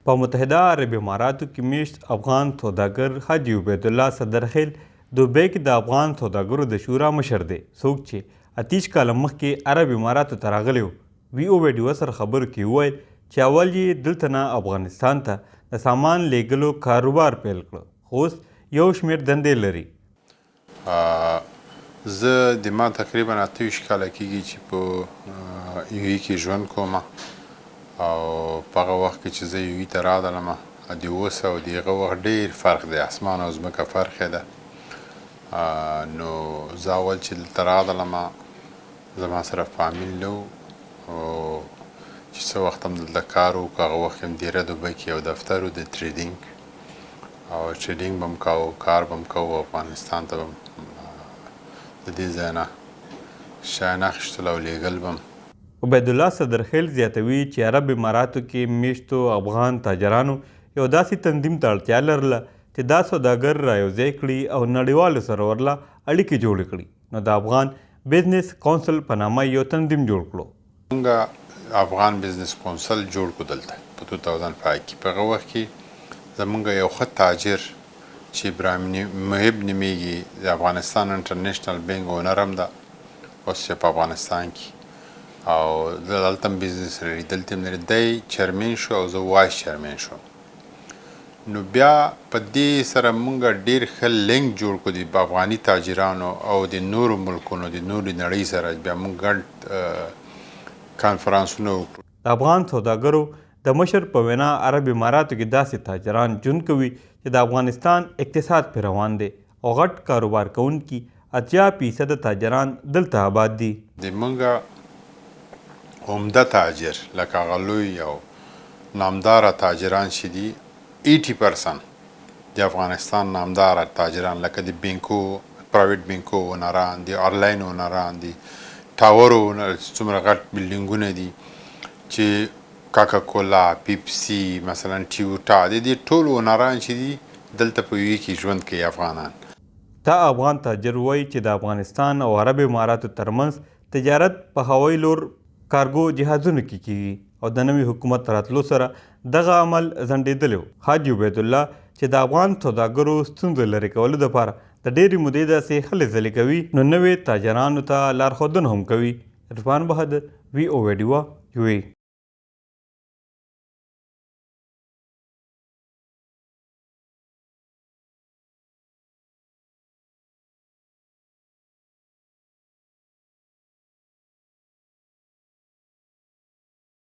په متحده عرب اماراتو کې میشت افغان سوداګر حاجي عبید الله صدرخیل دوبۍ کې د افغان سوداګرو د شورا مشر دی. څوک چې اتیش کاله مخکې عرب اماراتو ته راغلی و. وی او ویډیو سره خبرو کې وویل چې اول یې دلته نه افغانستان ته د سامان لیږلو کاروبار پیل کړ، خو اوس یو شمېر دندې لري. زه د ما تقریبا 28 کاله کېږي چې په یوې کې ژوند کوم، او په هغه وخت کې چې زه یوې ته راغلم د اوس او د هغه وخت ډېر فرق دی، اسمان او ځمکه فرق ده. نو زه اول چې دلته راغلم زما سره فامیل نه و، چې څه وخت هم دلته کار و. په هغه وخت کې هم دیره دوبۍ کې یو دفتر و د ټریډینګ، او ټریډینګ به م کوو، کار به م کوو، افغانستان ته به د دې ځای نه شیان اخیستل او لیږل به م. عبید الله صدرخیل زیاتوي چې عرب اماراتو کې میشتو افغان تاجرانو یو داسې تنظیم ته اړتیا لرله چې دا سوداګر را یوځای کړي او نړیوالو سره ورله اړیکې جوړې کړي. نو د افغان بزنس کونسل په نامه یو تنظیم جوړ کړو. موږ افغان بزنس کونسل جوړ کړو دلته په 2005 کې. په هغه وخت کې زموږ یو ښه تاجر چې ابراهیم محب نومیږي، د افغانستان انټرنیشنل بینک اونر هم ده اوس چې په افغانستان کې، او دلته هم بزنس لري، دلته هم لري. دی چیرمین شو او زه وایس چیرمین شوم. نو بیا په دې سره موږ ډېر ښه لینک جوړ کړو د افغاني تاجرانو او د نورو ملکونو د نورو نړۍ سره. بیا موږ ګډ کانفرانسونه وکړو. د افغان سوداګرو د مشر په وینا عرب اماراتو کې داسې تاجران ژوند کوي چې د افغانستان اقتصاد پرې روان دی، او غټ کاروبار کوونکي 80% تاجران دلته آباد دي. د موږ عمده تاجر لکه هغه لوی او نامداره تاجران چې دي 80% د افغانستان نامداره تاجران، لکه د بینکو، پرایویټ بینکو اونران دي، ایرلاین اونران دي، ټاور څومره غټ بلډینګونه دي چې کاکا کولا، پیپسي، مثلا ټیوټا، د دې ټول اونران چې دي دلته په یوې کې ژوند کوي افغانان. دا افغان تاجر وایي چې د افغانستان او عرب اماراتو ترمنځ تجارت په هوایي لور کارګو جهازونو کې کیږي، او د نوي حکومت راتلو سره دغه عمل ځنډېدلی و. حاجي عبید الله چې د افغان سوداګرو ستونزو لرې کولو دپاره د ډېرې مودې داسې هلې ځلې کوي، نو نوې تاجرانو ته لارښودنه هم کوي. عرفان بهادر، وی او ویډیو، یو